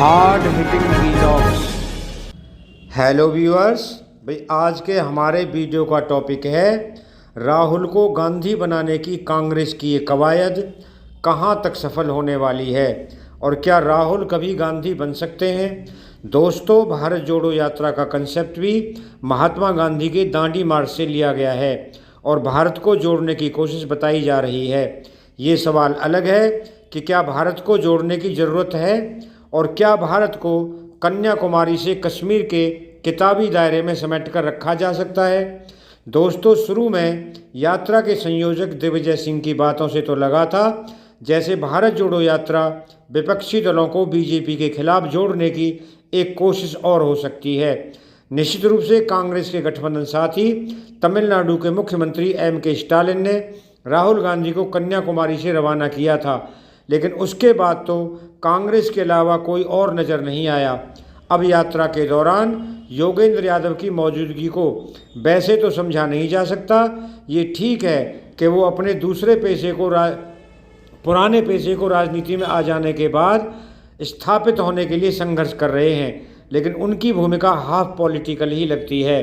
Hard hitting vlogs. Hello viewers, भाई आज के हमारे वीडियो का टॉपिक है राहुल को गांधी बनाने की कांग्रेस की ये कवायद कहां तक सफल होने वाली है और क्या राहुल कभी गांधी बन सकते हैं। दोस्तों, भारत जोड़ो यात्रा का कंसेप्ट भी महात्मा गांधी के दांडी मार्च से लिया गया है और भारत को जोड़ने की कोशिश बताई जा रही है। ये सवाल अलग है कि क्या भारत को जोड़ने की ज़रूरत है और क्या भारत को कन्याकुमारी से कश्मीर के किताबी दायरे में समेट कर रखा जा सकता है। दोस्तों, शुरू में यात्रा के संयोजक दिग्विजय सिंह की बातों से तो लगा था जैसे भारत जोड़ो यात्रा विपक्षी दलों को बीजेपी के खिलाफ जोड़ने की एक कोशिश और हो सकती है। निश्चित रूप से कांग्रेस के गठबंधन साथी तमिलनाडु के मुख्यमंत्री M.K. स्टालिन ने राहुल गांधी को कन्याकुमारी से रवाना किया था, लेकिन उसके बाद तो कांग्रेस के अलावा कोई और नज़र नहीं आया। अब यात्रा के दौरान योगेंद्र यादव की मौजूदगी को वैसे तो समझा नहीं जा सकता। ये ठीक है कि वो अपने पुराने पेशे को राजनीति में आ जाने के बाद स्थापित होने के लिए संघर्ष कर रहे हैं, लेकिन उनकी भूमिका हाफ पॉलिटिकल ही लगती है।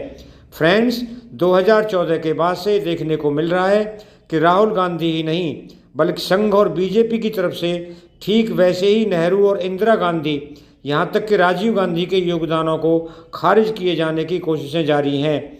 फ्रेंड्स, 2014 के बाद से देखने को मिल रहा है कि राहुल गांधी ही नहीं बल्कि संघ और बीजेपी की तरफ से ठीक वैसे ही नेहरू और इंदिरा गांधी, यहाँ तक कि राजीव गांधी के योगदानों को खारिज किए जाने की कोशिशें जारी हैं।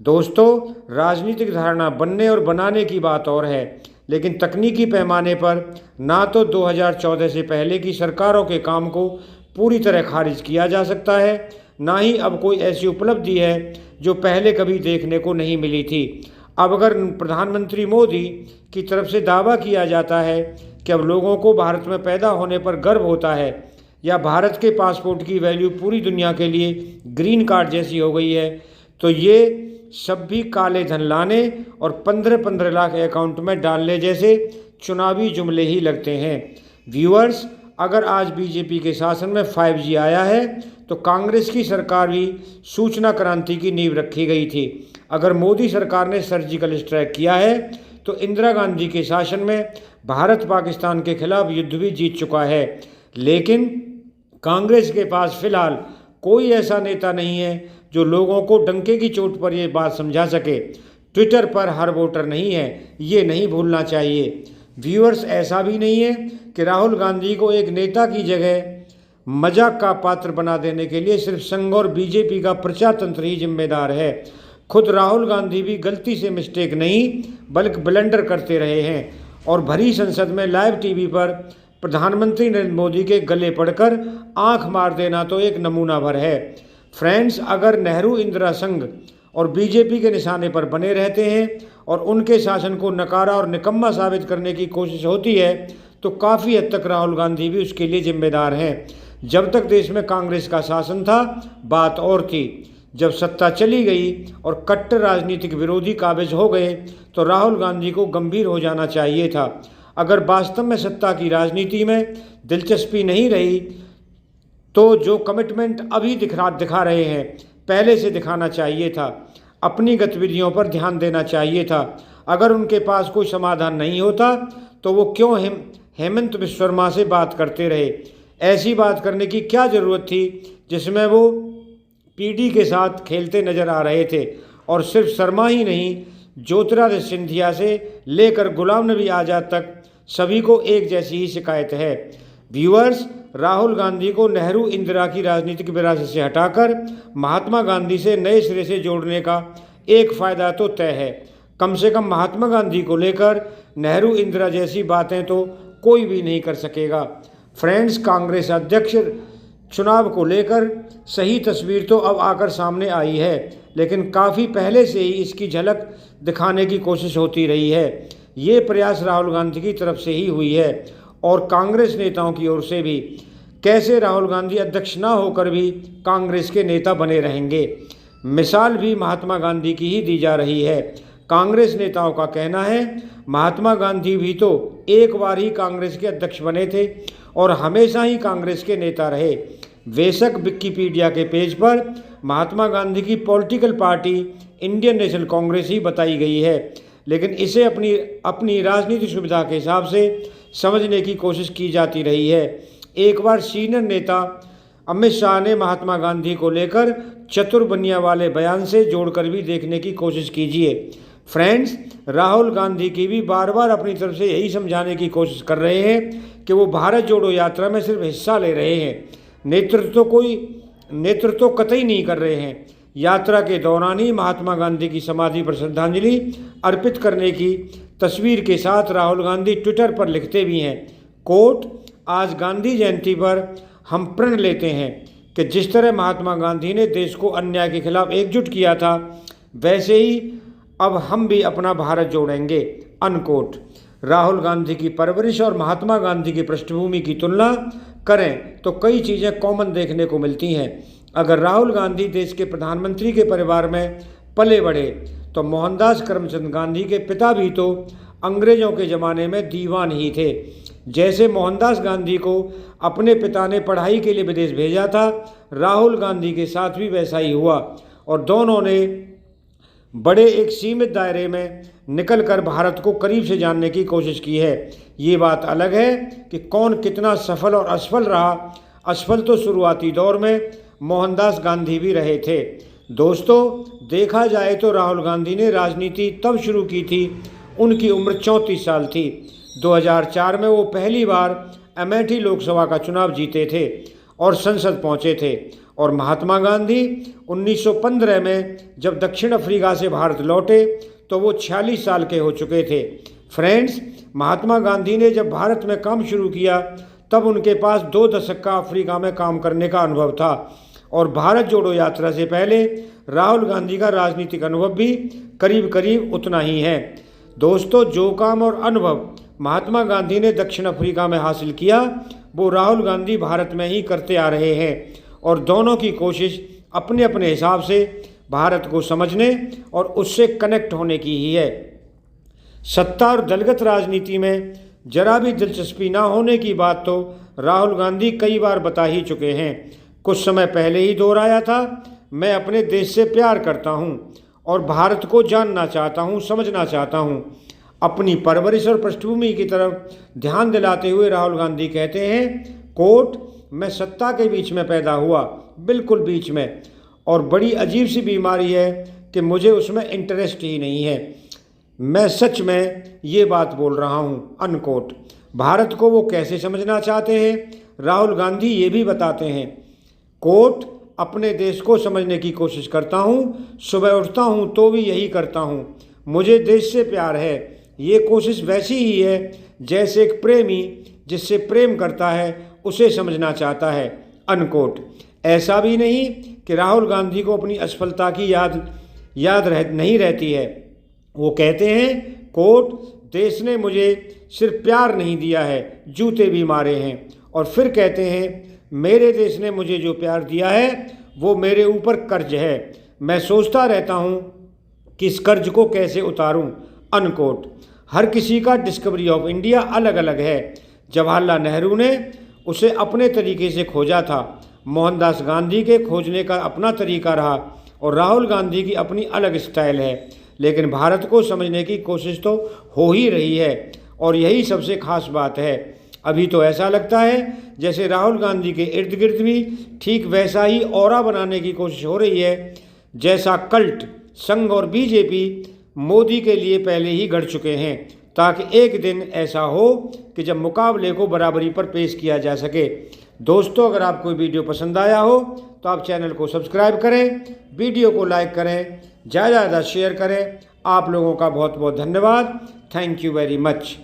दोस्तों, राजनीतिक धारणा बनने और बनाने की बात और है, लेकिन तकनीकी पैमाने पर ना तो 2014 से पहले की सरकारों के काम को पूरी तरह खारिज किया जा सकता है, ना ही अब कोई ऐसी उपलब्धि है जो पहले कभी देखने को नहीं मिली थी। अब अगर प्रधानमंत्री मोदी की तरफ से दावा किया जाता है कि अब लोगों को भारत में पैदा होने पर गर्व होता है या भारत के पासपोर्ट की वैल्यू पूरी दुनिया के लिए ग्रीन कार्ड जैसी हो गई है, तो ये सब भी काले धन लाने और 15-15 लाख अकाउंट में डालने जैसे चुनावी जुमले ही लगते हैं। व्यूअर्स, अगर आज बीजेपी के शासन में 5G आया है तो कांग्रेस की सरकार भी सूचना क्रांति की नींव रखी गई थी। अगर मोदी सरकार ने सर्जिकल स्ट्राइक किया है तो इंदिरा गांधी के शासन में भारत पाकिस्तान के खिलाफ युद्ध भी जीत चुका है। लेकिन कांग्रेस के पास फिलहाल कोई ऐसा नेता नहीं है जो लोगों को डंके की चोट पर यह बात समझा सके। ट्विटर पर हर वोटर नहीं है, ये नहीं भूलना चाहिए। व्यूअर्स, ऐसा भी नहीं है कि राहुल गांधी को एक नेता की जगह मजाक का पात्र बना देने के लिए सिर्फ संघ और बीजेपी का प्रचार तंत्र ही जिम्मेदार है। खुद राहुल गांधी भी गलती से मिस्टेक नहीं बल्कि ब्लंडर करते रहे हैं और भरी संसद में लाइव टीवी पर प्रधानमंत्री नरेंद्र मोदी के गले पड़कर आंख मार देना तो एक नमूना भर है। फ्रेंड्स, अगर नेहरू इंदिरा संघ और बीजेपी के निशाने पर बने रहते हैं और उनके शासन को नकारा और निकम्मा साबित करने की कोशिश होती है तो काफ़ी हद तक राहुल गांधी भी उसके लिए जिम्मेदार हैं। जब तक देश में कांग्रेस का शासन था बात और थी, जब सत्ता चली गई और कट्टर राजनीतिक विरोधी काबिज हो गए तो राहुल गांधी को गंभीर हो जाना चाहिए था। अगर वास्तव में सत्ता की राजनीति में दिलचस्पी नहीं रही तो जो कमिटमेंट अभी दिखा रहे हैं पहले से दिखाना चाहिए था। अपनी गतिविधियों पर ध्यान देना चाहिए था। अगर उनके पास कोई समाधान नहीं होता तो वो क्यों हेमंत बिस्वा शर्मा से बात करते रहे। ऐसी बात करने की क्या ज़रूरत थी जिसमें वो पीडी के साथ खेलते नजर आ रहे थे। और सिर्फ शर्मा ही नहीं, ज्योतिरादित्य सिंधिया से लेकर गुलाम नबी आज़ाद तक सभी को एक जैसी ही शिकायत है। व्यूअर्स, राहुल गांधी को नेहरू इंदिरा की राजनीतिक विरासत से हटाकर महात्मा गांधी से नए सिरे से जोड़ने का एक फ़ायदा तो तय है। कम से कम महात्मा गांधी को लेकर नेहरू इंदिरा जैसी बातें तो कोई भी नहीं कर सकेगा। फ्रेंड्स, कांग्रेस अध्यक्ष चुनाव को लेकर सही तस्वीर तो अब आकर सामने आई है, लेकिन काफ़ी पहले से ही इसकी झलक दिखाने की कोशिश होती रही है। ये प्रयास राहुल गांधी की तरफ से ही हुई है और कांग्रेस नेताओं की ओर से भी। कैसे राहुल गांधी अध्यक्ष ना होकर भी कांग्रेस के नेता बने रहेंगे, मिसाल भी महात्मा गांधी की ही दी जा रही है। कांग्रेस नेताओं का कहना है महात्मा गांधी भी तो एक बार ही कांग्रेस के अध्यक्ष बने थे और हमेशा ही कांग्रेस के नेता रहे। बेशक विकिपीडिया के पेज पर महात्मा गांधी की political party Indian National Congress ही बताई गई है, लेकिन इसे अपनी राजनीतिक सुविधा के हिसाब से समझने की कोशिश की जाती रही है। एक बार सीनियर नेता अमित शाह ने महात्मा गांधी को लेकर चतुर बनिया वाले बयान से जोड़कर भी देखने की कोशिश कीजिए। फ्रेंड्स, राहुल गांधी की भी बार बार अपनी तरफ से यही समझाने की कोशिश कर रहे हैं कि वो भारत जोड़ो यात्रा में सिर्फ हिस्सा ले रहे हैं, नेतृत्व कतई नहीं कर रहे हैं। यात्रा के दौरान ही महात्मा गांधी की समाधि पर श्रद्धांजलि अर्पित करने की तस्वीर के साथ राहुल गांधी ट्विटर पर लिखते भी हैं, कोट, आज गांधी जयंती पर हम प्रण लेते हैं कि जिस तरह महात्मा गांधी ने देश को अन्याय के खिलाफ एकजुट किया था, वैसे ही अब हम भी अपना भारत जोड़ेंगे, अनकोट। राहुल गांधी की परवरिश और महात्मा गांधी की पृष्ठभूमि की तुलना करें तो कई चीज़ें कॉमन देखने को मिलती हैं। अगर राहुल गांधी देश के प्रधानमंत्री के परिवार में पले बढ़े तो मोहनदास करमचंद गांधी के पिता भी तो अंग्रेजों के ज़माने में दीवान ही थे। जैसे मोहनदास गांधी को अपने पिता ने पढ़ाई के लिए विदेश भेजा था, राहुल गांधी के साथ भी वैसा ही हुआ और दोनों ने बड़े एक सीमित दायरे में निकलकर भारत को करीब से जानने की कोशिश की है। ये बात अलग है कि कौन कितना सफल और असफल रहा। असफल तो शुरुआती दौर में मोहनदास गांधी भी रहे थे। दोस्तों, देखा जाए तो राहुल गांधी ने राजनीति तब शुरू की थी उनकी उम्र 34 साल थी। 2004 में वो पहली बार अमेठी लोकसभा का चुनाव जीते थे और संसद पहुंचे थे और महात्मा गांधी 1915 में जब दक्षिण अफ्रीका से भारत लौटे तो वो 46 साल के हो चुके थे। फ्रेंड्स, महात्मा गांधी ने जब भारत में काम शुरू किया तब उनके पास 2 दशक का अफ्रीका में काम करने का अनुभव था और भारत जोड़ो यात्रा से पहले राहुल गांधी का राजनीतिक अनुभव भी करीब करीब उतना ही है। दोस्तों, जो काम और अनुभव महात्मा गांधी ने दक्षिण अफ्रीका में हासिल किया वो राहुल गांधी भारत में ही करते आ रहे हैं और दोनों की कोशिश अपने अपने हिसाब से भारत को समझने और उससे कनेक्ट होने की ही है। सत्ता और दलगत राजनीति में जरा भी दिलचस्पी ना होने की बात तो राहुल गांधी कई बार बता ही चुके हैं। कुछ समय पहले ही दोहराया था, मैं अपने देश से प्यार करता हूं और भारत को जानना चाहता हूं, समझना चाहता हूं। अपनी परवरिश और पृष्ठभूमि की तरफ ध्यान दिलाते हुए राहुल गांधी कहते हैं, कोट, मैं सत्ता के बीच में पैदा हुआ, बिल्कुल बीच में, और बड़ी अजीब सी बीमारी है कि मुझे उसमें इंटरेस्ट ही नहीं है। मैं सच में ये बात बोल रहा हूँ, अनकोट। भारत को वो कैसे समझना चाहते हैं, राहुल गांधी ये भी बताते हैं, कोट, अपने देश को समझने की कोशिश करता हूँ, सुबह उठता हूँ तो भी यही करता हूँ, मुझे देश से प्यार है। ये कोशिश वैसी ही है जैसे एक प्रेमी जिससे प्रेम करता है उसे समझना चाहता है, अनकोट। ऐसा भी नहीं कि राहुल गांधी को अपनी असफलता की याद नहीं रहती है। वो कहते हैं, कोट, देश ने मुझे सिर्फ प्यार नहीं दिया है, जूते भी मारे हैं। और फिर कहते हैं, मेरे देश ने मुझे जो प्यार दिया है वो मेरे ऊपर कर्ज है, मैं सोचता रहता हूँ कि इस कर्ज को कैसे उतारूँ, अनकोट। हर किसी का डिस्कवरी ऑफ इंडिया अलग अलग है। जवाहरलाल नेहरू ने उसे अपने तरीके से खोजा था, मोहनदास गांधी के खोजने का अपना तरीका रहा और राहुल गांधी की अपनी अलग स्टाइल है। लेकिन भारत को समझने की कोशिश तो हो ही रही है और यही सबसे खास बात है। अभी तो ऐसा लगता है जैसे राहुल गांधी के इर्द गिर्द भी ठीक वैसा ही ऑरा बनाने की कोशिश हो रही है जैसा कल्ट, संघ और बीजेपी मोदी के लिए पहले ही गढ़ चुके हैं, ताकि एक दिन ऐसा हो कि जब मुकाबले को बराबरी पर पेश किया जा सके। दोस्तों, अगर आपको वीडियो पसंद आया हो तो आप चैनल को सब्सक्राइब करें, वीडियो को लाइक करें, ज़्यादा से ज़्यादा शेयर करें। आप लोगों का बहुत बहुत धन्यवाद। Thank you very much.